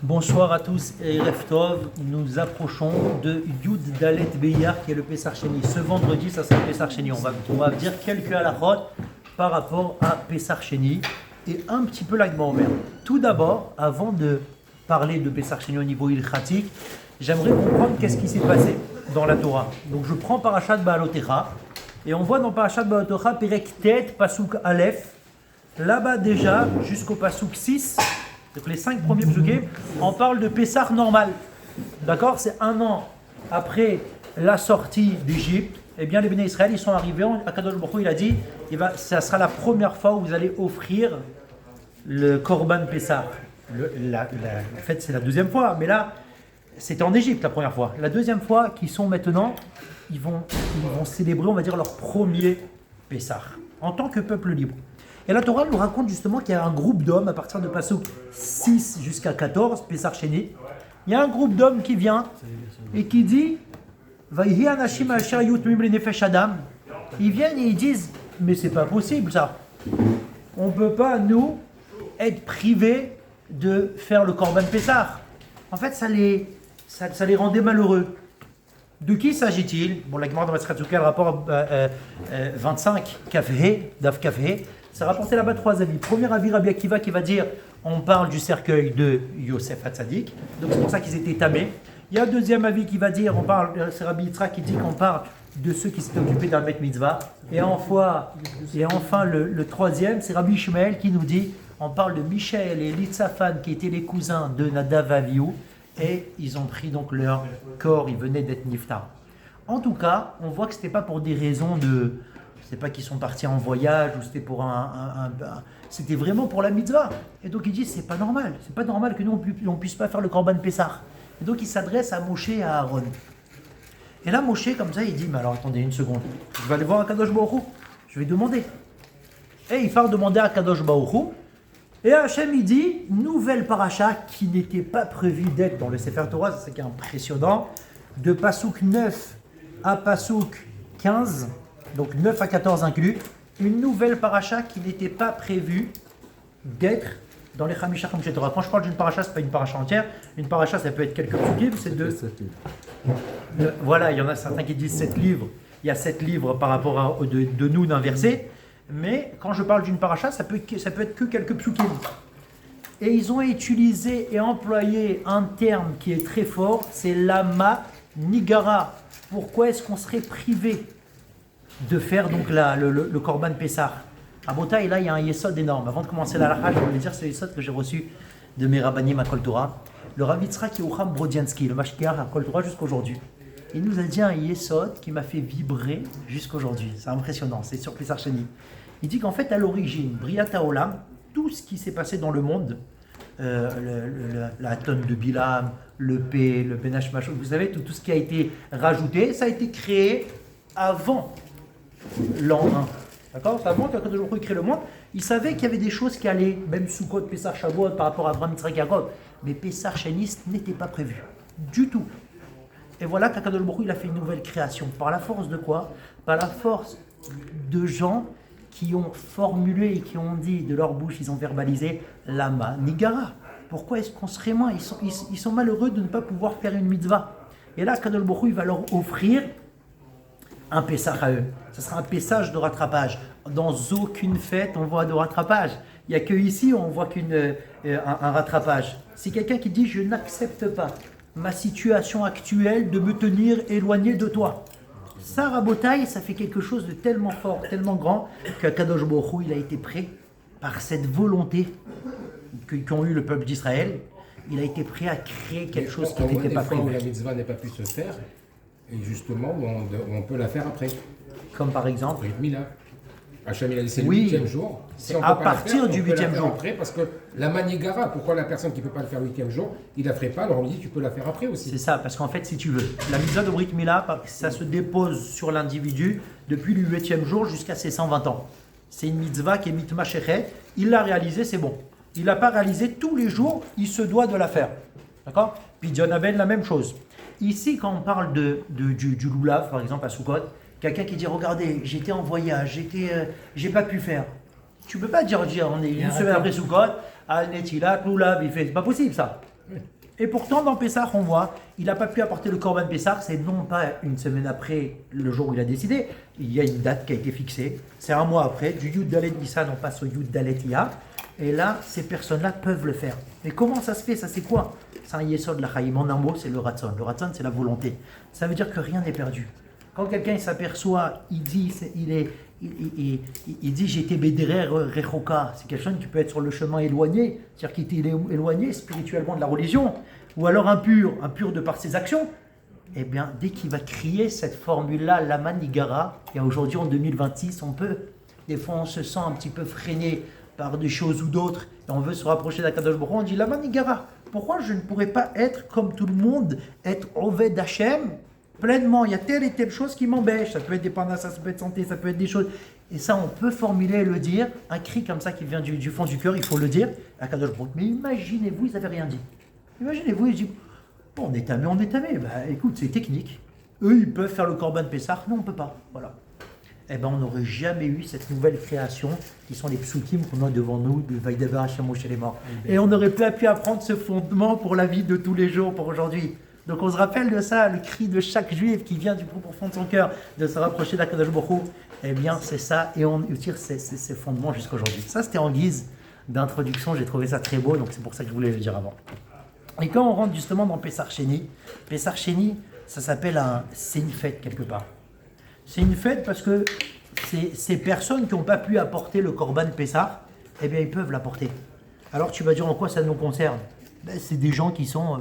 Bonsoir à tous et Erev Tov. Nous approchons de Yud Dalet Beiyar qui est le Pessar Sheni. Ce vendredi, ça sera le Pessar Sheni. On va dire quelques halachot par rapport à Pessar Sheni et un petit peu l'Agma Omer. Tout d'abord, avant de parler de Pessar Sheni au niveau ilchatique, j'aimerais comprendre qu'est-ce qui s'est passé dans la Torah. Donc je prends Parashat Baalotecha et on voit dans Parashat Baalotecha Perek Tet, Pasuk Aleph. Là-bas déjà, jusqu'au Pasuk 6, donc les 5 premiers psukim, on parle de Pessah normal. D'accord? C'est un an après la sortie d'Égypte. Eh bien, les Béné Israël, ils sont arrivés. Akadosh Baruch Hu, il a dit, ça sera la première fois où vous allez offrir le Korban Pessah. En fait, c'est la deuxième fois, mais là, c'était en Égypte la première fois. La deuxième fois qu'ils sont maintenant, ils vont célébrer, on va dire, leur premier Pessah, en tant que peuple libre. Et la Torah nous raconte justement qu'il y a un groupe d'hommes, à partir de Pasuk 6 jusqu'à 14, Pessar Sheni, il y a un groupe d'hommes qui vient et qui dit Vayhi anashim asher yutmim lenefesh adam. Ils viennent et ils disent mais c'est pas possible ça. On ne peut pas, nous, être privés de faire le Korban Pessar. En fait, ça les rendait malheureux. De qui s'agit-il? Bon, la Gemara dans Masechet Sukkah, le rapport 25, Kafhe, Daf Kafhe, c'est rapporté là-bas 3 avis. Premier avis, Rabbi Akiva qui va dire on parle du cercueil de Yosef Hatzadik, donc c'est pour ça qu'ils étaient tamés. Il y a un deuxième avis qui va dire c'est Rabbi Yitzhak qui dit qu'on parle de ceux qui s'étaient occupés d'un Bet Mitzvah. Et enfin le troisième, c'est Rabbi Ishmael qui nous dit on parle de Michaël et Litzafan qui étaient les cousins de Nadav Avihu. Et ils ont pris donc leur corps, ils venaient d'être niftar. En tout cas, on voit que ce n'était pas pour des raisons de... C'est pas qu'ils sont partis en voyage ou c'était pour c'était vraiment pour la mitzvah. Et donc ils disent c'est pas normal que nous on puisse pas faire le Korban Pessah. Et donc ils s'adressent à Moshe et à Aaron. Et là Moshe comme ça il dit mais alors attendez une seconde, je vais aller voir Akadosh Baruch Hu, je vais demander. Et il part demander à Akadosh Baruch Hu. Et Hachem il dit, nouvelle paracha qui n'était pas prévue d'être dans le Sefer Torah, c'est ça qui est impressionnant, de Pasuk 9 à Pasuk 15, donc 9 à 14 inclus, une nouvelle paracha qui n'était pas prévue d'être dans les Chamisha Chamisha Torah. Quand je parle d'une paracha, ce n'est pas une paracha entière, une paracha ça peut être quelques livres, c'est deux. Voilà, il y en a certains qui disent 7 livres, il y a 7 livres par rapport à de nous d'un verset. Mais quand je parle d'une paracha, ça peut être que quelques psukim. Et ils ont utilisé et employé un terme qui est très fort, c'est lama nigara. Pourquoi est-ce qu'on serait privé de faire donc le Korban Pessah? À Bota, et là il y a un yesod énorme. Avant de commencer la lacha, je voulais dire ce yesod que j'ai reçu de mes rabbanim à Kol Torah. Le Rav Yitzhak Yehucham Brodiansky, le mashkiach à Kol Torah jusqu'à aujourd'hui. Il nous a dit un yesod qui m'a fait vibrer jusqu'aujourd'hui. C'est impressionnant, c'est sur Pessar Sheni. Il dit qu'en fait, à l'origine, Briat Haolam, tout ce qui s'est passé dans le monde, la tonne de Bilam, le P, le Benash Machot, vous savez, tout ce qui a été rajouté, ça a été créé avant l'an 1. D'accord? C'est avant qu'Akadosh Baruch Hu crée le monde. Il savait qu'il y avait des choses qui allaient, même Sukkot, Pessah, Shavuot, par rapport à Abraham, Yitzhak, Yaakov. Mais Pessah Sheni n'était pas prévu. Du tout. Et voilà qu'Akadosh Baruch Hu, il a fait une nouvelle création. Par la force de quoi? Par la force de gens qui ont formulé et qui ont dit de leur bouche, ils ont verbalisé Lama Nigara. Pourquoi est-ce qu'on serait moins? Ils sont malheureux de ne pas pouvoir faire une mitzvah. Et là, Akadosh Baruch Hu, il va leur offrir un Pessah à eux. Ce sera un Pessah de rattrapage. Dans aucune fête, on voit de rattrapage. Il n'y a que ici où on voit un rattrapage. C'est quelqu'un qui dit je n'accepte pas ma situation actuelle de me tenir éloigné de toi. Ça, Rabotaï, ça fait quelque chose de tellement fort, tellement grand, qu'Akadosh Baruch Hu, il a été prêt, par cette volonté qu'ont eu le peuple d'Israël, il a été prêt à créer quelque chose qui n'était pas prévu. Où la mitzvah n'a pas pu se faire, et justement, où on peut la faire après. Comme par exemple Brit Mila. Hachem, il a dit c'est le Oui, 8e jour. c'est à partir du 8e jour. Après, parce que la manigara, pourquoi la personne qui ne peut pas le faire le 8e jour, il ne la ferait pas, alors on lui dit tu peux la faire après aussi. C'est ça, parce qu'en fait, si tu veux, la mitzvah de Brit Mila, ça se dépose sur l'individu depuis le 8e jour jusqu'à ses 120 ans. C'est une mitzvah qui est mitma shechet. Il l'a réalisé, c'est bon. Il ne l'a pas réalisé tous les jours, il se doit de la faire. D'accord? Puis John Abel, la même chose. Ici, quand on parle du loulav, par exemple, à Sukkot, quelqu'un qui dit regardez, j'étais en voyage, j'ai pas pu faire. Tu peux pas dire on est une semaine après Sukkot, Al Netilat, Loulav, il fait. C'est pas possible ça. Et pourtant, dans Pessah, on voit, il n'a pas pu apporter le Korban Pessah, c'est non pas une semaine après le jour où il a décidé, il y a une date qui a été fixée, c'est un mois après, du Yud Dalet Nissan, on passe au Yud Dalet Iyar, et là, ces personnes-là peuvent le faire. Mais comment ça se fait? Ça, c'est quoi? C'est un Yesod Lachaïm. En un mot, c'est le Ratzon. Le Ratzon, c'est la volonté. Ça veut dire que rien n'est perdu. Quand quelqu'un il s'aperçoit, il dit, il dit j'étais Bédérer Rechoka. C'est quelqu'un qui peut être sur le chemin éloigné, c'est-à-dire qu'il était éloigné spirituellement de la religion, ou alors impur de par ses actions. Eh bien, dès qu'il va crier cette formule-là, Laman Nigara, et aujourd'hui en 2026, on peut, des fois on se sent un petit peu freiné par des choses ou d'autres, et on veut se rapprocher d'Akadosh Baruch Hu, on dit Laman Nigara. Pourquoi je ne pourrais pas être comme tout le monde, être Oved Hashem pleinement? Il y a telle et telle chose qui m'embêche. Ça peut être des parnasses, ça peut être santé, ça peut être des choses. Et ça, on peut formuler et le dire. Un cri comme ça qui vient du fond du cœur, il faut le dire. Akadosh Baruch Hu. Mais imaginez-vous, ils n'avaient rien dit. Imaginez-vous, ils disent bon, on est tamé. Bah écoute, c'est technique. Eux, ils peuvent faire le Korban Pessah. Nous, on ne peut pas. Voilà. Eh bien, on n'aurait jamais eu cette nouvelle création qui sont les psukim qu'on a devant nous, de Vaïdaber Hashem Moshe les morts. Et on n'aurait pas pu apprendre ce fondement pour la vie de tous les jours, pour aujourd'hui. Donc on se rappelle de ça, le cri de chaque juif qui vient du plus profond de son cœur, de se rapprocher d'Akadosh Baruch Hu. Eh bien, c'est ça, et on tire ces fondements jusqu'à aujourd'hui. Ça, c'était en guise d'introduction, j'ai trouvé ça très beau, donc c'est pour ça que je voulais le dire avant. Et quand on rentre justement dans Pessah Sheni, ça s'appelle c'est une fête quelque part. C'est une fête parce que ces personnes qui n'ont pas pu apporter le Korban Pessah, eh bien ils peuvent l'apporter. Alors tu vas dire en quoi ça nous concerne? C'est des gens qui sont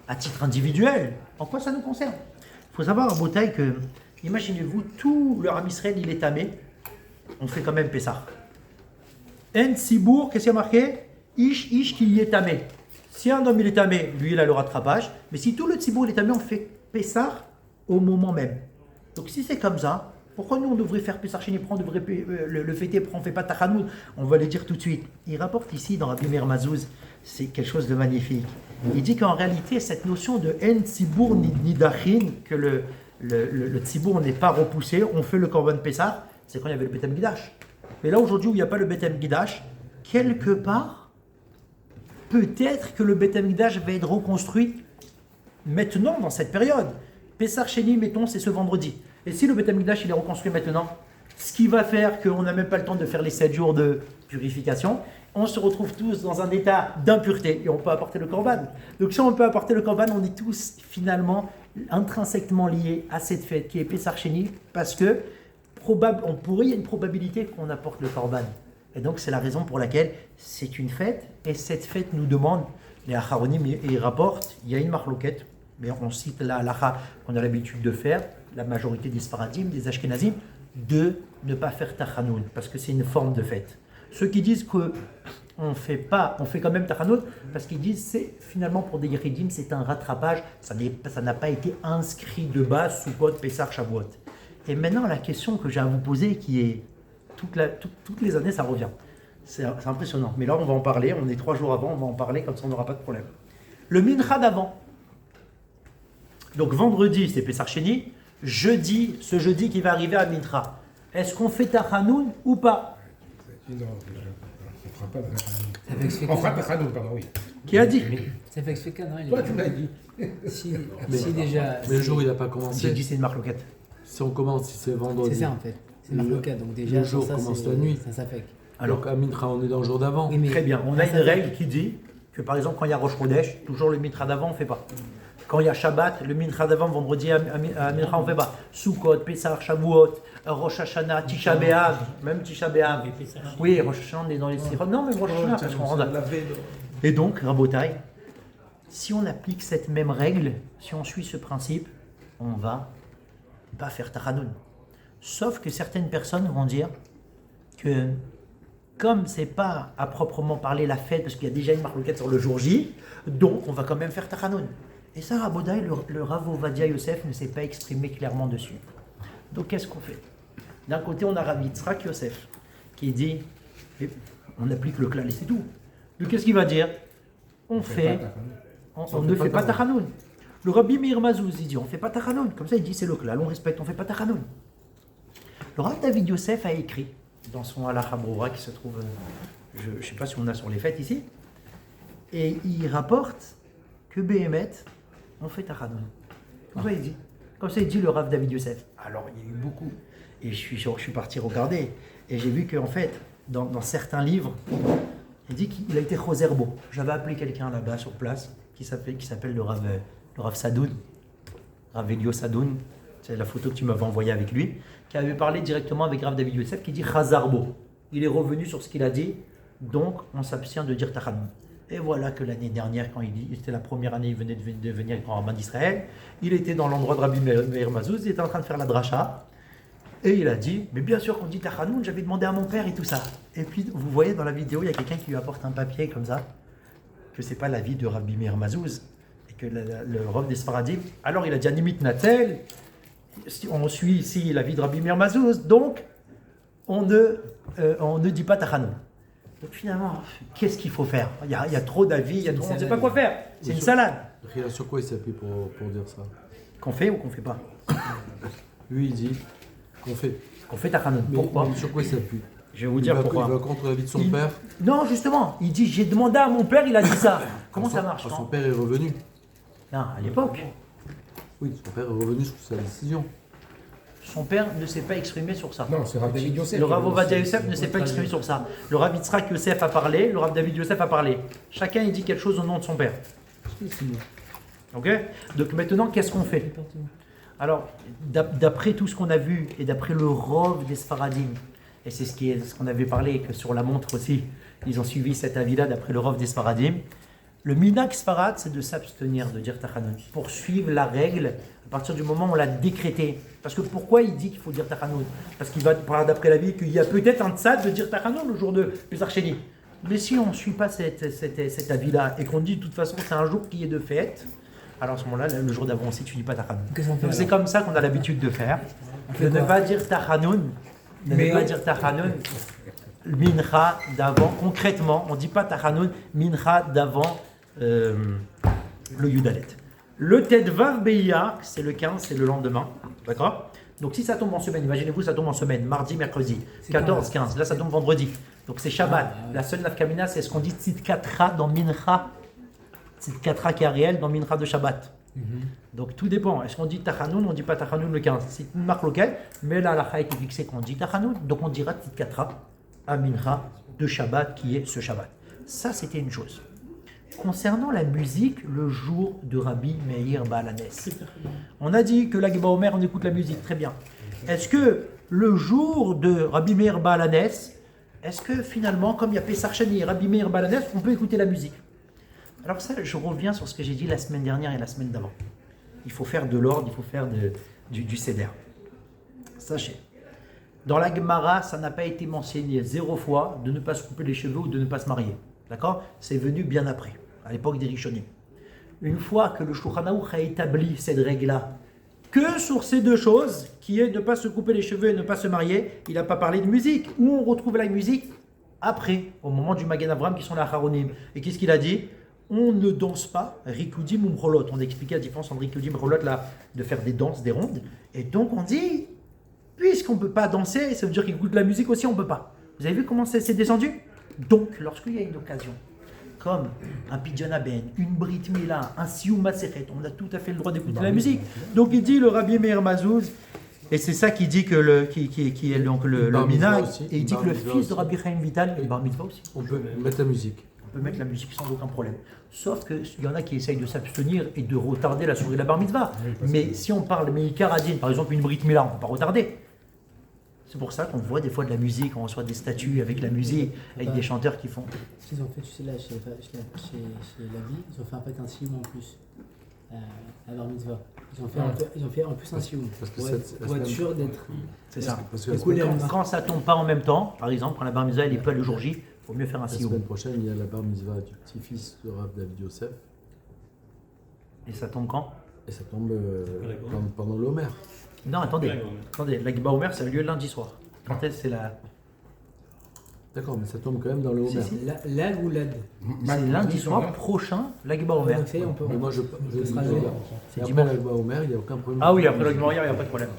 à titre individuel. En quoi ça nous concerne? Il faut savoir à Botaï que, imaginez-vous, tout le Ham Israël il est tamé, on fait quand même Pessah. En Sibour, qu'est-ce qu'il y a marqué? Ish qui y est tamé. Si un homme il est tamé, lui il a le rattrapage, mais si tout le Sibour il est tamé, on fait Pessah au moment même. Donc si c'est comme ça, pourquoi nous on devrait faire Pessah Sheni, on devrait le fêter, pourquoi on ne fait pas Tachanoun? On va le dire tout de suite. Il rapporte ici dans Rabbi Meir Mazouz, c'est quelque chose de magnifique. Il dit qu'en réalité, cette notion de En Tzibour Nidachin, que le Tzibour n'est pas repoussé, on fait le Korban Pessah, c'est quand il y avait le Beth Amikdash. Mais là aujourd'hui où il n'y a pas le Beth Amikdash, quelque part, peut-être que le Beth Amikdash va être reconstruit maintenant dans cette période. Pessah Sheni, mettons, c'est ce vendredi. Et si le Beth Amikdash il est reconstruit maintenant, ce qui va faire qu'on n'a même pas le temps de faire les 7 jours de purification, on se retrouve tous dans un état d'impureté et on peut apporter le Korban. Donc si on peut apporter le Korban, on est tous finalement intrinsèquement liés à cette fête qui est Pessah Sheni, parce que il y a une probabilité qu'on apporte le Korban. Et donc c'est la raison pour laquelle c'est une fête, et cette fête nous demande, les Acharonim ils rapportent, il y a une marloquette, mais on cite la halacha qu'on a l'habitude de faire, la majorité des Sfaradim, des Ashkenazim, de ne pas faire Tachanoun, parce que c'est une forme de fête. Ceux qui disent qu'on fait quand même Tachanoun, parce qu'ils disent c'est finalement pour des Yeridim, c'est un rattrapage, ça n'a pas été inscrit de base sous Sukkot, Pessah, Shavuot. Et maintenant la question que j'ai à vous poser, qui est toutes les années ça revient, c'est impressionnant, mais là on va en parler, on est 3 jours avant, on va en parler, comme ça on n'aura pas de problème. Le Mincha d'avant, donc vendredi c'est Pessah Sheni, ce jeudi qui va arriver à Mincha, est-ce qu'on fait Tachanoun ou pas? Non, on fera pas Tachanoun. On fera Tachanoun, pardon, oui. Qui a dit? Ça fait expliquer, non? Toi, tu m'as dit. Si déjà. Mais le jour où il n'a pas commencé. J'ai dit c'est une marloquette. Si on commence, si c'est vendredi. C'est ça en fait. C'est Marloka, donc déjà. Le jour ça, commence la nuit. Ça s'affecte. Alors à Mincha, on est dans le jour d'avant. Oui, mais Très bien. On a une règle qui dit que par exemple quand il y a Rosh Chodesh, toujours le Mincha d'avant on ne fait pas. Quand il y a Shabbat, le Mincha d'avant, vendredi à Mincha on ne fait pas. Sukkot, Pessah, Shavuot, Rosh Hashanah, Tisha B'Av, même Tisha B'Av. Oui, Rosh Hashanah on est dans les Sirot. Non mais Rosh Hashanah parce qu'on rentre. Et donc, Rabotai, si on applique cette même règle, si on suit ce principe, on ne va pas faire Tachanoun. Sauf que certaines personnes vont dire que comme c'est pas à proprement parler la fête, parce qu'il y a déjà une marloquette sur le jour J, donc on va quand même faire Tachanoun. Et ça, Rabotai, le Rav Ovadia Yosef ne s'est pas exprimé clairement dessus. Donc qu'est-ce qu'on fait? D'un côté, on a Rav Yitzhak Yosef qui dit, on applique le klal et c'est tout. Donc qu'est-ce qu'il va dire? On ne fait pas Tachanoun. Le Rabbi Meir Mazouz, il dit, on ne fait pas Tachanoun. Comme ça, il dit, c'est le klal, on respecte, on ne fait pas Tachanoun. Le Rav David Yosef a écrit dans son Halacha Brura qui se trouve, je ne sais pas si on a sur les fêtes ici, Et il rapporte que Béhémet, on fait Tachanoun. Comme ça, il dit. Comme ça, il dit le Rav David Yosef. Alors, il y a eu beaucoup. Et je suis parti regarder. Et j'ai vu qu'en fait, dans certains livres, il dit qu'il a été Roserbo. J'avais appelé quelqu'un là-bas sur place qui s'appelle le Rav Sadoun, Rav Elio Sadoun. C'est la photo que tu m'avais envoyée avec lui, qui avait parlé directement avec Rav David Yosef, qui dit Chazarbo. Il est revenu sur ce qu'il a dit, donc on s'abstient de dire Tachanoun. Et voilà que l'année dernière, quand c'était la première année, il venait de devenir grand rabbin d'Israël, il était dans l'endroit de Rabbi Meir Mazouz, il était en train de faire la dracha, et il a dit, mais bien sûr qu'on dit Tachanoun, j'avais demandé à mon père et tout ça. Et puis, vous voyez dans la vidéo, il y a quelqu'un qui lui apporte un papier comme ça, que c'est pas l'avis de Rabbi Meir Mazouz, et que le Rav des Sfaradim, alors il a dit Animit Natel, si on suit ici l'avis de Rabbi Meir Mazouz, donc on ne dit pas Tachanoun. Donc finalement, qu'est-ce qu'il faut faire? Il y a trop d'avis, on ne sait pas quoi faire. C'est une salade. Sur quoi il s'appuie pour dire ça? Qu'on fait ou qu'on fait pas? Lui, il dit qu'on fait. Qu'on fait Tachanoun. Pourquoi? Sur quoi il s'appuie? Je vais vous dire pourquoi. Il va contre l'avis de son père? Non, justement. Il dit, j'ai demandé à mon père, il a dit ça. Comment ça marche? Son père est revenu. Non, à l'époque. Oui, son père est revenu sur sa décision. Son père ne s'est pas exprimé sur ça. Non, c'est Rav David Yosef. Le Rav Ovadia Yosef ne s'est pas exprimé sur ça. Le Rav Yitzhak Yosef a parlé, le Rav David Yosef a parlé. Chacun il dit quelque chose au nom de son père. Ok? Donc maintenant, qu'est-ce qu'on fait? Alors, d'après tout ce qu'on a vu et d'après le Rov des Sfaradim, et c'est ce qu'on avait parlé, que sur la montre aussi, ils ont suivi cet avis-là d'après le Rov des Sfaradim. Le Minak Sfarad, c'est de s'abstenir de dire Tachanoun, pour suivre la règle à partir du moment où on l'a décrété. Parce que pourquoi il dit qu'il faut dire Tachanoun? Parce qu'il va parler d'après l'avis qu'il y a peut-être un tzad de dire Tachanoun le jour de Pesach Sheni. Mais si on ne suit pas cet avis-là et qu'on dit de toute façon c'est un jour qui est de fête, alors à ce moment-là, le jour d'avant aussi, tu ne dis pas Tachanoun. Donc c'est comme ça qu'on a l'habitude de faire. De ne pas dire Tachanoun, Mincha d'avant, concrètement, on ne dit pas Tachanoun, Mincha d'avant le Yudalet. Le Tedvav Beiyar, c'est le 15, c'est le lendemain, d'accord? Donc si ça tombe en semaine, imaginez-vous, ça tombe en semaine, mardi, mercredi, 14, 15, là ça tombe vendredi, donc c'est Shabbat. La seule nafkamina, c'est ce qu'on dit Tzidkatra dans Mincha, Tzidkatra qui est réel dans Mincha de Shabbat. Donc tout dépend, est-ce qu'on dit Tachanoun ou on ne dit pas Tachanoun le 15? C'est une marque locale, mais là la est fixée qu'on dit Tachanoun, donc on dira Tzidkatra à Mincha de Shabbat qui est ce Shabbat. Ça c'était une chose. Concernant la musique, le jour de Rabbi Meir Baalanes, on a dit que l'Agba Omer, on écoute la musique, très bien. Est-ce que le jour de Rabbi Meir Baalanes, est-ce que finalement, comme il y a Pesach Sheni et Rabbi Meir Baalanes, on peut écouter la musique? Alors ça, je reviens sur ce que j'ai dit la semaine dernière et la semaine d'avant. Il faut faire de l'ordre, il faut faire du seder. Sachez, dans la Gemara, ça n'a pas été mentionné 0 fois de ne pas se couper les cheveux ou de ne pas se marier. D'accord? C'est venu bien après, à l'époque des Rishonim. Une fois que le Shulchan Aruch a établi cette règle-là, que sur ces deux choses, qui est ne pas se couper les cheveux et ne pas se marier, il n'a pas parlé de musique. Où on retrouve la musique? Après, au moment du Magen Avraham, qui sont les Acharonim. Et qu'est-ce qu'il a dit? On ne danse pas Rikudim ou Mrolot. On expliquait la différence entre Rikudim et Mrolot, là, de faire des danses, des rondes. Et donc on dit, puisqu'on ne peut pas danser, ça veut dire qu'écouter la musique aussi, on ne peut pas. Vous avez vu comment c'est descendu? Donc, lorsqu'il y a une occasion, comme un Pidyon Ben, une Brit Mila, un Sioum Maseret, on a tout à fait le droit d'écouter la musique. Donc il dit le Rabbi Meir Mazouz, et c'est ça qui dit que qui est donc le Minag, et il dit que le fils de Rabbi Chaim Vital, le Bar Mitzvah aussi. On peut mettre la musique. On peut mettre la musique sans aucun problème. Sauf qu'il y en a qui essayent de s'abstenir et de retarder la soirée de la Bar Mitzvah. Mais si on parle Meikar Adin, par exemple une Brit Mila, on ne peut pas retarder. C'est pour ça qu'on voit des fois de la musique, on reçoit des statues avec la musique, avec des chanteurs qui font. Ils ont fait, tu sais, là, chez la vie, ils ont fait un peu un sioum en plus, à Bar Mitzvah. Ils ont fait en plus un sioum, pour être sûr d'être. C'est ça. Parce que Quand ça tombe pas en même temps, par exemple, quand la Bar Mitzvah n'est pas le jour J, il faut mieux faire un la sioum. semaine prochaine, il y a la bar mitzvah du petit-fils de Rav David Yosef. Et ça tombe quand? Et ça tombe pendant l'Omer. Non, attendez, la Gba Omer, ça a lieu lundi soir. Quand est-ce c'est la. D'accord, mais ça tombe quand même dans le Omer. L'ad ou l'ad. C'est lundi soir prochain, la Gba Omer. Mais moi, je sera dis, jeudi. c'est après la Omer, il n'y a aucun problème. Ah oui, après la Gba Omer, il n'y a pas de problème.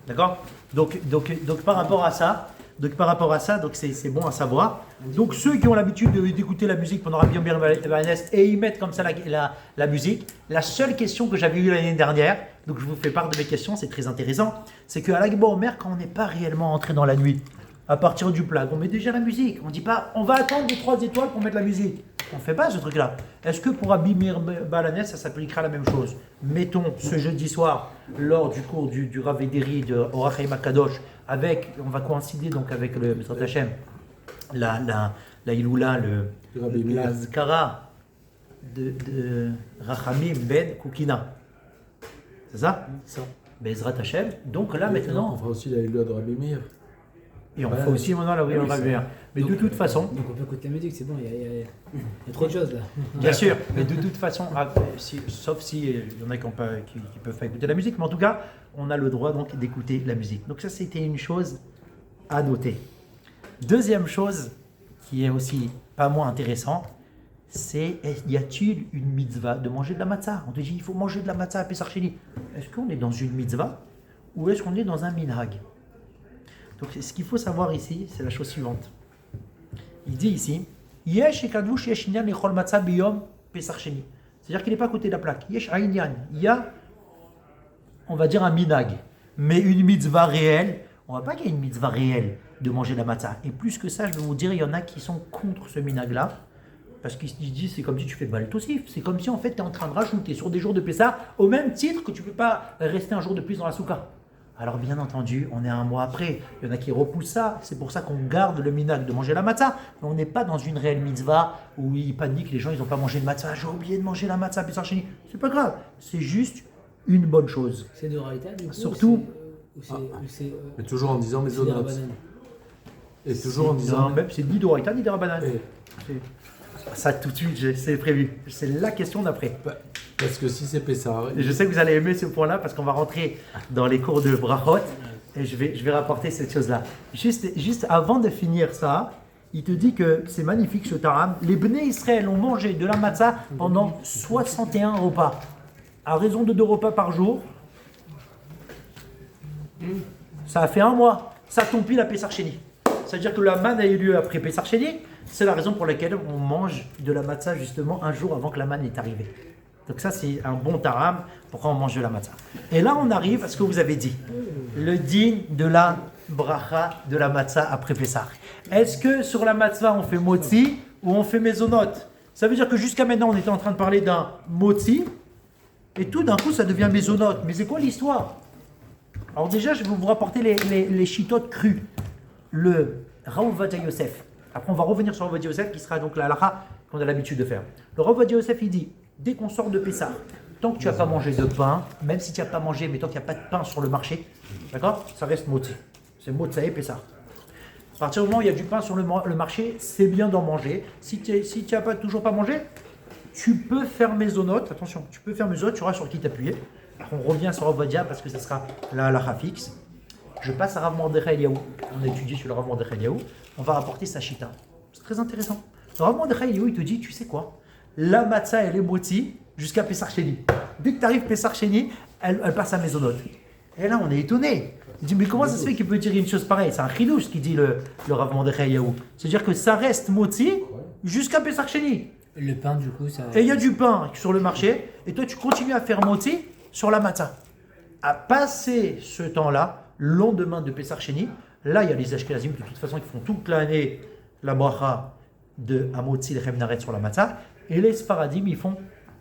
D'accord, donc par rapport à ça, Donc par rapport à ça, donc c'est bon à savoir. Donc ceux qui ont l'habitude d'écouter la musique pendant Rabbi Omer Balanès et ils mettent comme ça la musique, la seule question que j'avais eue l'année dernière, donc je vous fais part de mes questions, c'est très intéressant, c'est qu'à l'Agba Omer, quand on n'est pas réellement entré dans la nuit, à partir du plag, on met déjà la musique. On ne dit pas, on va attendre les 3 étoiles pour mettre la musique. On ne fait pas ce truc-là. Est-ce que pour Rabbi Meir Balanès, ça s'appliquera la même chose? Mettons ce jeudi soir, lors du cours du Rav Ederi de Orach Chaim HaKadosh, on va coïncider donc avec le Bezrat Hashem, la Iloula, la Zkara de Rachamim Ben Koukina. C'est ça? Bezrat Hashem. Donc là maintenant. On fera aussi la Iloula de Rabbi Meir. Et on fait aussi maintenant la Iloula de Rabbi Meir. Mais de toute façon. Donc on peut écouter la musique, c'est bon, il y a trop de choses là. Bien sûr, mais de toute façon, sauf si il y en a qui peuvent pas écouter la musique, mais en tout cas, on a le droit donc d'écouter la musique. Donc ça, c'était une chose à noter. Deuxième chose qui est aussi pas moins intéressant, c'est y a-t-il une mitzvah de manger de la matzah? On te dit il faut manger de la matzah à Pesach Sheni. Est-ce qu'on est dans une mitzvah ou est-ce qu'on est dans un minhag? Donc ce qu'il faut savoir ici, c'est la chose suivante. Il dit ici, Yesh ekadvush yesh inyan lechol matzah biyom Pesach Sheni. C'est-à-dire qu'il n'est pas à côté de la plaque. Yesh inyan. Il y a, on va dire, un minhag. Mais une mitzvah réelle, on ne va pas qu'il y ait une mitzvah réelle de manger la matzah. Et plus que ça, je vais vous dire, il y en a qui sont contre ce minhag-là. Parce qu'ils disent, c'est comme si tu fais mal tossif. C'est comme si en fait tu es en train de rajouter sur des jours de Pessah au même titre que tu ne peux pas rester un jour de plus dans la soukha. Alors bien entendu, on est un mois après, il y en a qui repoussent ça, c'est pour ça qu'on garde le minhag de manger la matzah, mais on n'est pas dans une réelle mitzvah où ils paniquent, les gens ils n'ont pas mangé de matzah, j'ai oublié de manger la matzah, Pesach Sheni. C'est pas grave, c'est juste une bonne chose. C'est de Raïta du coup? Surtout, mais toujours en disant mes notes. Et toujours en disant... même c'est ni d'Oraïta ni de Rabbanan. Ça tout de suite, c'est prévu, c'est la question d'après. Parce que si c'est Pessah... Et je sais que vous allez aimer ce point-là parce qu'on va rentrer dans les cours de Brachot et je vais rapporter cette chose-là. Juste avant de finir ça, il te dit que c'est magnifique ce taram. Les Bnei Israël ont mangé de la matzah pendant 61 repas. À raison de 2 repas par jour. Ça a fait 1 mois. Ça tombe pile à Pesach Sheni. C'est-à-dire que la manne a eu lieu après Pesach Sheni. C'est la raison pour laquelle on mange de la matzah justement un jour avant que la manne est arrivée. Donc ça, c'est un bon taram, pourquoi on mange de la matzah. Et là, on arrive à ce que vous avez dit. Le din de la bracha de la matzah après Pessah. Est-ce que sur la matzah, on fait motzi ou on fait mezonot? Ça veut dire que jusqu'à maintenant, on était en train de parler d'un motzi et tout d'un coup, ça devient mezonot. Mais c'est quoi l'histoire? Alors déjà, je vais vous rapporter les chitotes crues. Le Rav Ovadia Yosef. Après, on va revenir sur Rav Ovadia Yosef qui sera donc la halakha qu'on a l'habitude de faire. Le Rav Ovadia Yosef, il dit, dès qu'on sort de Pessah, tant que tu n'as pas mangé de pain, même si tu n'as pas mangé, mais tant qu'il n'y a pas de pain sur le marché, d'accord, ça reste motzi. C'est motza et Pessah. À partir du moment où il y a du pain sur le marché, c'est bien d'en manger. Si tu n'as toujours pas mangé, tu peux faire mezonot. Attention, tu peux faire mezonot, tu auras sur qui t'appuyer. On revient sur Rav Ovadia parce que ça sera la halakha fixe. Je passe à Rav Mordechai Eliyahu. On a étudié sur le Rav Mordechai Eliyahu. On va rapporter sa chita. C'est très intéressant. Le Rav Mordechai Eliyahu, il te dit, tu sais quoi? La matzah, elle est motzi jusqu'à Pesach Sheni. Dès que tu arrives Pesach Sheni, elle passe à mezonot. Et là, on est étonné. Il dit, mais comment ça se fait qu'il peut dire une chose pareille? C'est un chidouche qui dit le Rav Mordechai Eliyahu. C'est-à-dire que ça reste motzi jusqu'à Pesach Sheni. Le pain, du coup, ça... Et il y a du pain sur le marché, et toi, tu continues à faire motzi sur la matzah. À passer ce temps-là, lendemain de Pesach Sheni, là, il y a les Ashkenazim, de toute façon, qui font toute l'année la bracha de Hamotzi Lechem Naret sur la matzah, et les Sfaradim, ils font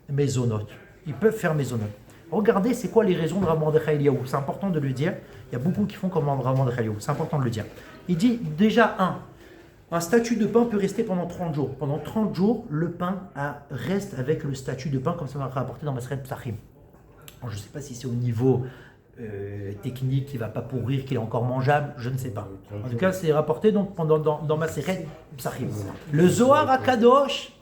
mezonot. Ils peuvent faire mezonot. Regardez, c'est quoi les raisons de Rav Mordechai Eliyahu. C'est important de le dire. Il y a beaucoup qui font comme Rav Mordechai Eliyahu. C'est important de le dire. Il dit, déjà, un statut de pain peut rester pendant 30 jours. Pendant 30 jours, le pain reste avec le statut de pain, comme ça on va rapporter dans Maseret Psachim. Je ne sais pas si c'est au niveau technique qui ne va pas pourrir, qu'il est encore mangeable, je ne sais pas. En tout cas, c'est rapporté donc dans Maseret Psachim. Le Zohar HaKadosh,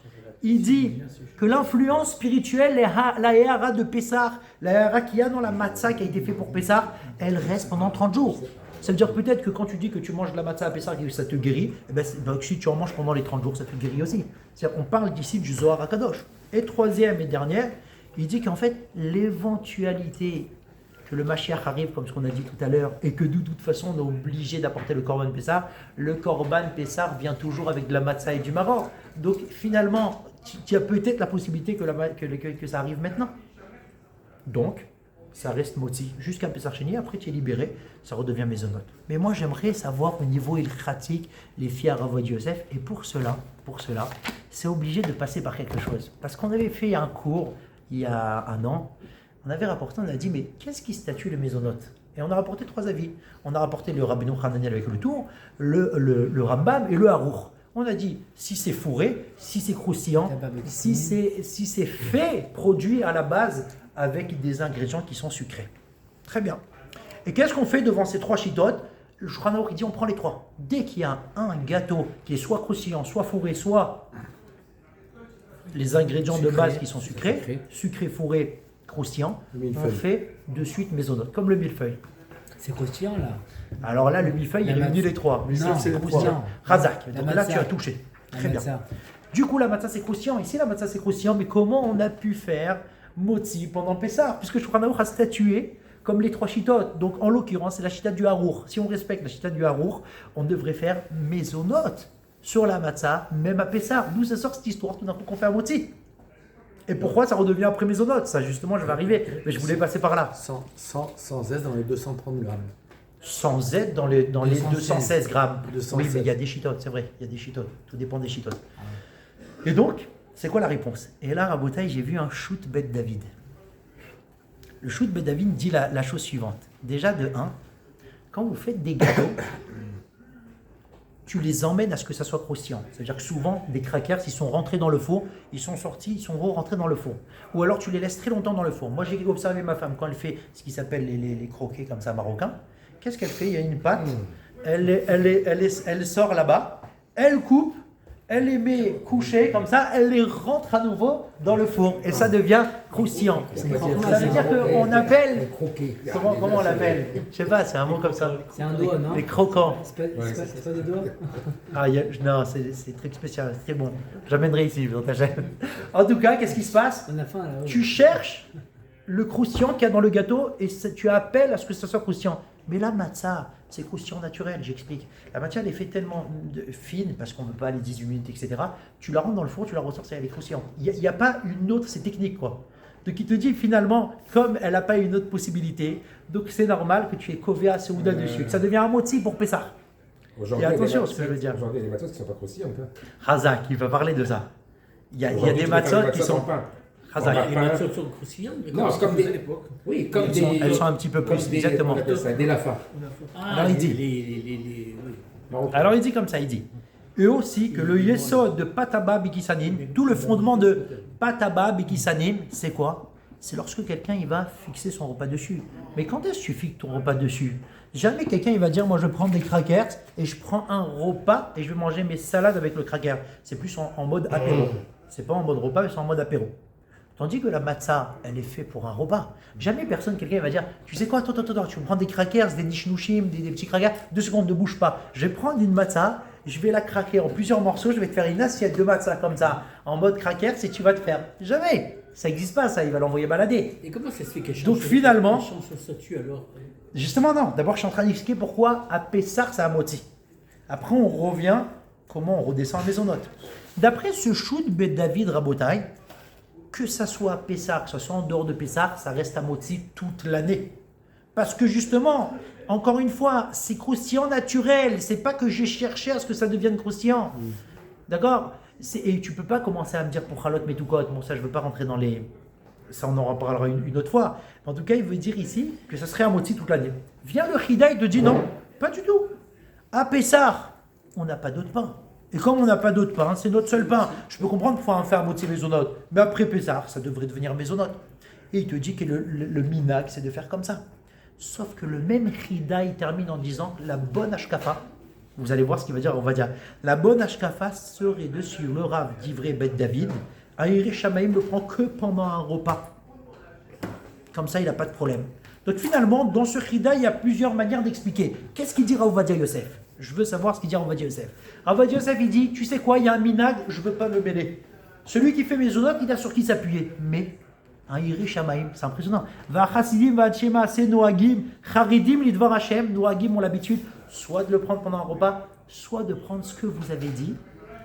il dit que l'influence spirituelle, la Ehara de Pessah, la Ehara qu'il y a dans la matzah qui a été fait pour Pessah, elle reste pendant 30 jours. Ça veut dire peut-être que quand tu dis que tu manges de la matzah à Pessah et que ça te guérit, eh ben, donc si tu en manges pendant les 30 jours, ça te guérit aussi. C'est-à-dire qu'on parle d'ici du Zohar HaKadosh. Et troisième et dernière, il dit qu'en fait, l'éventualité que le Mashiach arrive, comme ce qu'on a dit tout à l'heure, et que de toute façon, on est obligé d'apporter le Korban Pessah, le Korban Pessah vient toujours avec de la matzah et du maror. Donc finalement, tu as peut-être la possibilité que ça arrive maintenant. Donc, ça reste moti jusqu'à Pessah Sheni, après tu es libéré, ça redevient Mezonot. Mais moi j'aimerais savoir au niveau ilchatique les filles à Rav Yosef, et pour cela, c'est obligé de passer par quelque chose. Parce qu'on avait fait un cours il y a un an, on avait rapporté, on a dit mais qu'est-ce qui statue les Mezonot? Et on a rapporté 3 avis. On a rapporté le Rabbeinu Hananiel avec le tour, le Rambam et le Harour. On a dit si c'est fourré, si c'est croustillant, si c'est fait, produit à la base avec des ingrédients qui sont sucrés. Très bien. Et qu'est-ce qu'on fait devant ces 3 chitotes? Le Shulchan Aruch dit on prend les 3. Dès qu'il y a un gâteau qui est soit croustillant, soit fourré, soit les ingrédients de base qui sont sucrés, fourré, croustillant, on fait de suite Mezonot, comme le millefeuille. C'est croustillant là. Alors là, le millefeuille, il réunit les 3. Non, c'est croustillant. Razak. Donc là, tu as touché. Très bien. Du coup, la matzah, c'est croustillant. Ici, la matzah, c'est croustillant. Mais comment on a pu faire moti pendant Pessah? Puisque Shulchan Aruch a statué comme les 3 chitotes. Donc, en l'occurrence, c'est la chita du Harour. Si on respecte la chita du Harour, on devrait faire Mezonot sur la matzah, même à Pessah. D'où ça sort cette histoire tout d'un coup qu'on fait un moti? Et pourquoi ça redevient après Mezonot? Ça, justement, je vais arriver. Mais je voulais passer par là. Sans S dans les 230 grammes. Sans Z dans les 216 grammes. 216. Oui, mais il y a des chitotes, c'est vrai, il y a des chitotes. Tout dépend des chitotes. Et donc, c'est quoi la réponse? Et là, Rabotai, j'ai vu un shoot Bet David. Le shoot Bet David dit la chose suivante. Déjà, de 1, quand vous faites des gâteaux, tu les emmènes à ce que ça soit croustillant. C'est-à-dire que souvent, des crackers, s'ils sont rentrés dans le four, ils sont sortis, ils sont rentrés dans le four. Ou alors, tu les laisses très longtemps dans le four. Moi, j'ai observé ma femme, quand elle fait ce qui s'appelle les croquets comme ça, marocains. Qu'est-ce qu'elle fait? Il y a une pâte, elle sort là-bas, elle coupe, elle les met couchées comme ça, elle les rentre à nouveau dans le four et ça devient croustillant. Ça veut dire qu'on appelle, comment on l'appelle? Je sais pas, c'est un mot comme ça. C'est un doigt, non? Les croquants. C'est pas des doigts? Non, c'est très spécial, c'est très bon. J'amènerai ici dans ta chaîne. En tout cas, qu'est-ce qui se passe? On a faim là. Tu cherches le croustillant qu'il y a dans le gâteau et tu appelles à ce que ça soit croustillant. Mais la matzah, c'est croustillant naturel, j'explique. La matzah, elle est faite tellement fine, parce qu'on ne peut pas aller 18 minutes, etc. Tu la rentres dans le four, tu la ressors, elle est croustillante. Il n'y a pas une autre, c'est technique, quoi. Donc il te dit finalement, comme elle n'a pas une autre possibilité, donc c'est normal que tu aies kové à Seouda dessus, que ça devient un moti pour Pessah. Et attention à ce que je veux dire. Aujourd'hui, il y a des matzot qui ne sont pas croustillantes. Razak, il va parler de ça. Il y a des matzot qui sont... Les matzot sont croustillantes, mais non, c'est comme des... à l'époque. Oui, comme des... Elles sont un petit peu plus, exactement. Des lafas. Alors il dit... Alors il dit comme ça, il dit... Et aussi que le yesod de Pataba Bikisanim, tout le fondement de Pataba Bikisanim, c'est quoi? C'est lorsque quelqu'un il va fixer son repas dessus. Mais quand est-ce que tu fixes ton repas dessus? Jamais quelqu'un il va dire moi je prends des crackers et je prends un repas et je vais manger mes salades avec le cracker. C'est plus en mode apéro. C'est pas en mode repas, mais c'est en mode apéro. Tandis que la matzah, elle est faite pour un repas. Jamais quelqu'un va dire, tu sais quoi, attends, tu me prends des crackers, des nishnushim, des petits crackers, 2 secondes, ne bouge pas. Je vais prendre une matzah, je vais la craquer en plusieurs morceaux, je vais te faire une assiette de matzah comme ça, en mode cracker, si tu vas te faire. Jamais. Ça n'existe pas, ça, il va l'envoyer balader. Et comment ça se fait qu'elle change? Donc finalement, son statut alors? Justement, non. D'abord, je suis en train d'expliquer pourquoi à Pessah, c'est à moti. Après, on revient, comment on redescend à Mezonot. D'après ce shoot Bet David Rabotai, que ça soit à Pessah, que ce soit en dehors de Pessah, ça reste à moti toute l'année. Parce que justement, encore une fois, c'est croustillant naturel. C'est pas que j'ai cherché à ce que ça devienne croustillant. D'accord? Et tu peux pas commencer à me dire pour Chalot Metukot. Bon, ça, je veux pas rentrer dans les... Ça, on en reparlera une autre fois. En tout cas, il veut dire ici que ça serait à moti toute l'année. Vient le Chida, il te dit non, pas du tout. À Pessah, on n'a pas d'autre pain. Et comme on n'a pas d'autre pain, c'est notre seul pain. Je peux comprendre pourquoi on fait à moti Mezonot. Mais après Pessah, ça devrait devenir Mezonot. Et il te dit que le minag, c'est de faire comme ça. Sauf que le même Chida, il termine en disant que la bonne Ashkafa, vous allez voir ce qu'il va dire, on va dire, la bonne Ashkafa serait de suivre le Rav d'Ivré Bet David. Aïré Shamaïm ne prend que pendant un repas. Comme ça, il n'a pas de problème. Donc finalement, dans ce Chida, il y a plusieurs manières d'expliquer. Qu'est-ce qu'il dit Rav Ovadia Yosef? Je veux savoir ce qu'il dit Rav Ovadia Yosef. Rav Ovadia Yosef, il dit, tu sais quoi, il y a un minag, je ne veux pas me mêler. Celui qui fait Mezonot, il a sur qui s'appuyer. Mais Un Iri Shamaim, c'est impressionnant. Va'chasidim va'achema se noagim, charidim lidvar Hashem, noagim ont l'habitude soit de le prendre pendant un repas, soit de prendre ce que vous avez dit,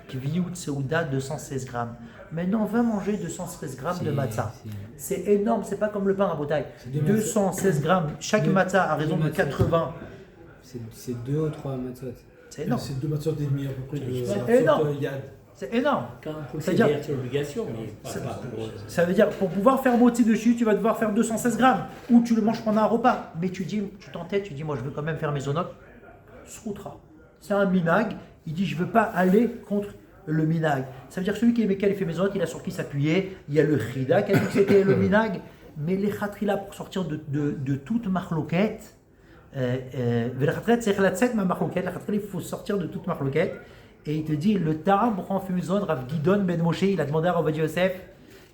Kviyut Seuda 216 grammes. Maintenant, on va manger 216 grammes de matzah. C'est énorme, c'est pas comme le pain à bouteille. 216 grammes, chaque matzah a raison de 80. C'est 2 ou 3 matzot. C'est énorme. C'est 2 matzot et demi à peu près de C'est énorme. yad. C'est énorme. Quand pour le C'est-à-dire- CDR, c'est l'obligation, mais pas pour... Ça veut dire, pour pouvoir faire moti dessus, tu vas devoir faire 216 grammes. Ou tu le manges pendant un repas. Mais tu t'entêtes, tu dis, moi je veux quand même faire mes zonotes. Sroutra. C'est un minag. Il dit, je ne veux pas aller contre le minag. Ça veut dire que celui qui est mécal, il fait mes zonotes, il a sur qui s'appuyer. Il y a le chida qui a dit que c'était le minag. Mais les khatrila, pour sortir de toute marloquette, il faut sortir de toute marloquette. Et il te dit, le Taram prend Fumizon, Rav Gidon Ben Moshe, il a demandé à Rav Yosef,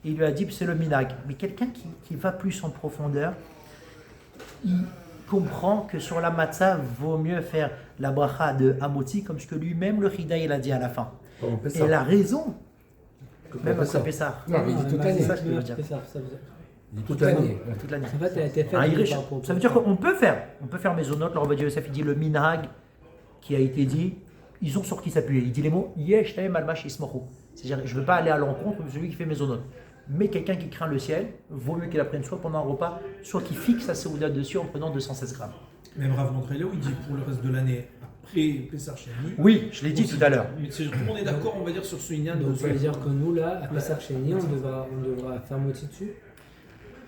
il lui a dit, c'est le minag. Mais quelqu'un qui va plus en profondeur, il comprend que sur la matzah, vaut mieux faire la bracha de Hamoti, comme ce que lui-même, le Chida, il a dit à la fin. On fait Et ça. il a raison. Même à ça. Pessah. Non, mais il dit toute l'année. ça, je peux le dire. Toute l'année. Toute l'année. En fait, elle a été faite Ah, par rapport au- ça veut dire qu'on peut faire maisonnote. Le Rav Yosef, il dit le minag qui a été dit, ils ont sur qui s'appuyer. Il dit les mots yesh taem almash ismochu. C'est-à-dire, je ne veux pas aller à l'encontre de celui qui fait maisonnote. Mais quelqu'un qui craint le ciel, vaut mieux qu'il apprenne soit pendant un repas, soit qu'il fixe sa séouda dessus en prenant 216 grammes. Même Rav Montrello, il dit pour le reste de l'année, après Pessar Sheni. Oui, je l'ai dit tout à l'heure. Mais tout le monde est d'accord, on va dire, sur ce Inyan. Donc ça veut dire que nous, là, à Pessah Sheni, on devra faire moitié dessus.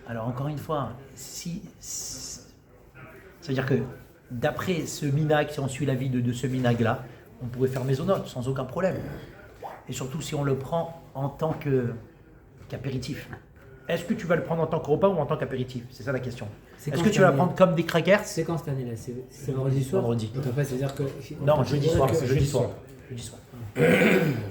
Alors encore une fois, c'est-à-dire que d'après ce minag, si on suit l'avis de ce minag-là, on pourrait faire maisonnote sans aucun problème. Et surtout si on le prend en tant qu'apéritif. Est-ce que tu vas le prendre en tant que repas ou en tant qu'apéritif? C'est ça la question. C'est Est-ce quand que tu vas le cette prendre comme des crackers? C'est quand cette année-là? C'est vendredi soir? Vendredi. Donc en fait, c'est-à-dire que. Non, jeudi soir. c'est jeudi soir. Jeudi soir.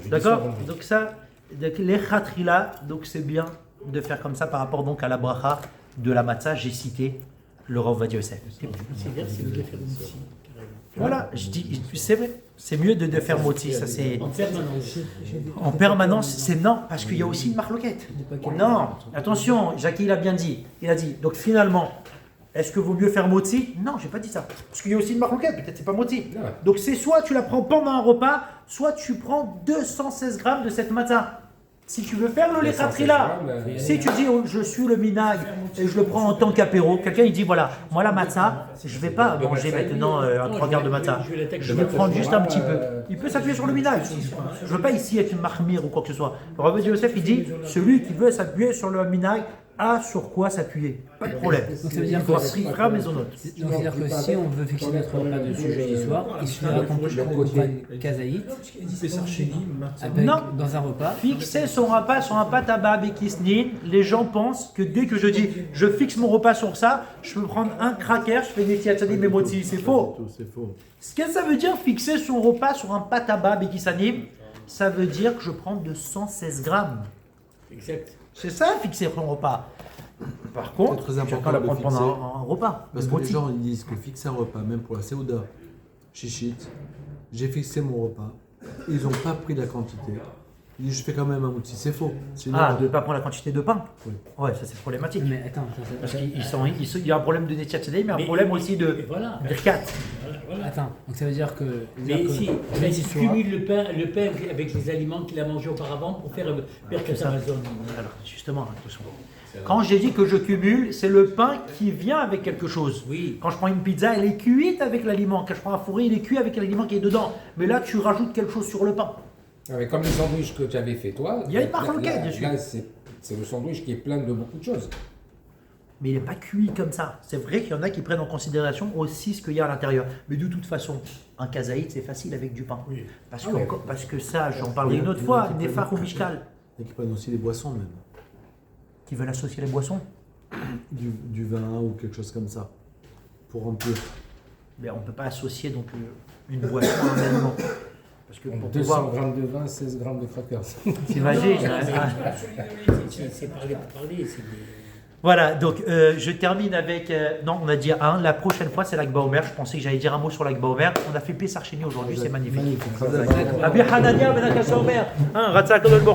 D'accord? Donc ça, donc les khatrila, donc c'est bien de faire comme ça par rapport donc à la bracha de la matzah. J'ai cité le Rav Ovadia Yosef. CDR, c'est de faire aussi, carrément. Voilà, je dis, c'est vrai, c'est mieux de faire moti, ça c'est... En permanence. En permanence, c'est non, parce qu'il y a aussi une marloquette. Non, attention, Jackie l'a bien dit. Il a dit, donc finalement, est-ce que vaut mieux faire moti? Non, j'ai pas dit ça. Parce qu'il y a aussi une marloquette, peut-être c'est pas moti. Ouais. Donc c'est soit tu la prends pendant un repas, soit tu prends 216 grammes de cette matzah. Si tu veux faire le Mais lechatrila, 116 grammes, si tu dis oh, je suis le minag et je le prends en tant qu'apéro, quelqu'un il dit voilà, moi la matzah, je vais pas manger maintenant un 3 quarts de matzah. Je vais prendre juste un petit peu. Il peut s'appuyer sur le minag. Je veux pas ici être une marmire ou quoi que ce soit. Le Rav Yosef il dit celui qui veut s'appuyer sur le minag a sur quoi s'appuyer. Pas de problème. Donc ça veut dire Il faut que srifra maisonnote. donc c'est-à-dire que si on veut fixer notre repas de jeudi soir, il suffira qu'on prenne kazaït Il dit Pessar Sheni, avec Non. dans un repas. Fixer son repas sur un pataba bekisnin, les gens pensent que dès que je dis je fixe mon repas sur ça, je peux prendre un cracker, je fais des tiatsanim mais moti. C'est faux. C'est faux. Ce que ça veut dire fixer son repas sur un pataba bekisanim, ça veut dire que je prends 216 grammes. Exact. C'est ça fixer son repas. Par contre, C'est très important chacun la de prendre fixer. pendant un repas. Parce que Moti. les gens ils disent que fixer un repas, même pour la Séouda, chichit, j'ai fixé mon repas, ils n'ont pas pris la quantité. Ils disent je fais quand même un outil, c'est faux. Sinon, Ah, de ne pas prendre la quantité de pain. Oui. Ouais, ça c'est problématique. Mais attends, Parce qu'il y a un problème de Netiatsadei, mais un problème aussi de Et voilà. Birkat. Voilà. attends. Donc ça veut dire que. Mais si, mais jeudi si tu soir, cumules le pain avec les aliments qu'il a mangés auparavant pour faire Birkat ça. Amazon. Alors, justement, attention. Quand j'ai dit que je cumule, c'est le pain qui vient avec quelque chose. Oui. Quand je prends une pizza, elle est cuite avec l'aliment. Quand je prends un fourré, il est cuit avec l'aliment qui est dedans. Mais là, tu rajoutes quelque chose sur le pain. Ah, mais comme le sandwich que tu avais fait toi, Il y a une là, marloquette là, dessus. là, c'est le sandwich qui est plein de beaucoup de choses. Mais il n'est pas cuit comme ça. C'est vrai qu'il y en a qui prennent en considération aussi ce qu'il y a à l'intérieur. Mais de toute façon, un kazaït, c'est facile avec du pain. Parce, que, ouais. parce que ça, j'en parlerai une autre fois, Nefar ou Mishkal, Et qui prennent aussi des boissons même. qui veulent associer les boissons. Du vin ou quelque chose comme ça. Pour remplir. Mais on ne peut pas associer donc une boisson à un aliment. Parce que pour 200 pouvoir... grammes de vin, 16 grammes de crackers. T'imagines C'est parler pour parler. C'est des... Voilà, donc je termine avec... non, on a dit un. La prochaine fois, c'est l'Akba Omer. Je pensais que j'allais dire un mot sur l'Akba Omer. On a fait Pessar Sheni aujourd'hui, c'est magnifique. Rabbi Hanania ben Akasha Omer. Ratzak Adol